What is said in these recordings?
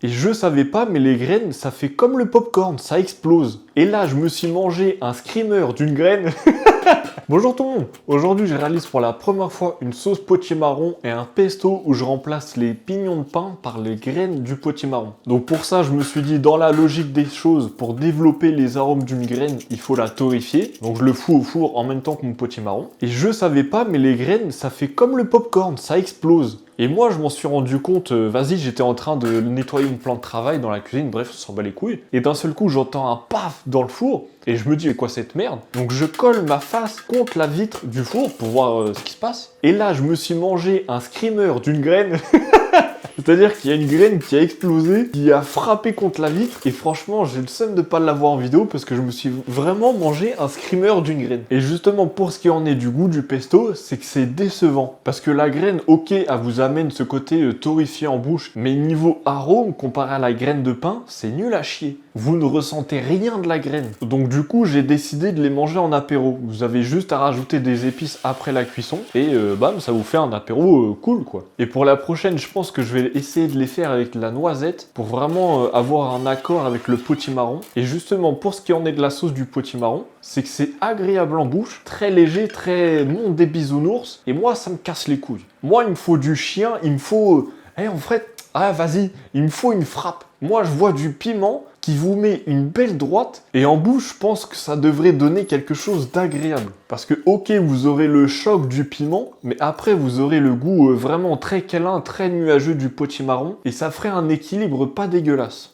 Et je savais pas, mais les graines, ça fait comme le popcorn, ça explose. Et là, je me suis mangé un screamer d'une graine. Bonjour tout le monde. Aujourd'hui, je réalise pour la première fois une sauce potimarron et un pesto où je remplace les pignons de pain par les graines du potimarron. Donc pour ça, je me suis dit, dans la logique des choses, pour développer les arômes d'une graine, il faut la torréfier. Donc je le fous au four en même temps que mon potimarron. Et je savais pas, mais les graines, ça fait comme le popcorn, ça explose. Et moi, je m'en suis rendu compte, j'étais en train de nettoyer une plante de travail dans la cuisine, bref, on s'en bat les couilles. Et d'un seul coup, j'entends un paf dans le four, et je me dis, mais quoi cette merde? Donc je colle ma face contre la vitre du four pour voir ce qui se passe. Et là, je me suis mangé un screamer d'une graine. C'est-à-dire qu'il y a une graine qui a explosé, qui a frappé contre la vitre, et franchement, j'ai le seum de pas l'avoir en vidéo parce que je me suis vraiment mangé un screamer d'une graine. Et justement, pour ce qui en est du goût du pesto, c'est que c'est décevant. Parce que la graine, ok, elle vous amène ce côté torréfié en bouche, mais niveau arôme, comparé à la graine de pain, c'est nul à chier. Vous ne ressentez rien de la graine. Donc du coup, j'ai décidé de les manger en apéro. Vous avez juste à rajouter des épices après la cuisson, et bam, ça vous fait un apéro cool, quoi. Et pour la prochaine, je pense que je vais essayer de les faire avec la noisette pour vraiment avoir un accord avec le potimarron. Et justement, pour ce qui en est de la sauce du potimarron, c'est que c'est agréable en bouche, très léger, très monde des bisounours, et moi, ça me casse les couilles. Moi, il me faut du chien, il me faut... en fait, vas-y, il me faut une frappe. Moi, je vois du piment qui vous met une belle droite, et en bouche, je pense que ça devrait donner quelque chose d'agréable. Parce que, ok, vous aurez le choc du piment, mais après, vous aurez le goût vraiment très câlin, très nuageux du potimarron, et ça ferait un équilibre pas dégueulasse.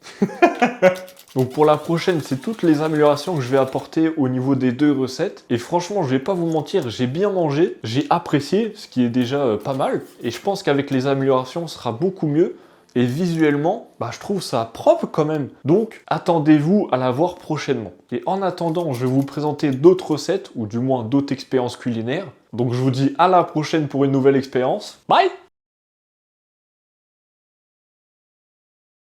Donc pour la prochaine, c'est toutes les améliorations que je vais apporter au niveau des deux recettes. Et franchement, je vais pas vous mentir, j'ai bien mangé, j'ai apprécié, ce qui est déjà pas mal. Et je pense qu'avec les améliorations, ce sera beaucoup mieux. Et visuellement, je trouve ça propre quand même. Donc, attendez-vous à la voir prochainement. Et en attendant, je vais vous présenter d'autres recettes, ou du moins d'autres expériences culinaires. Donc je vous dis à la prochaine pour une nouvelle expérience. Bye!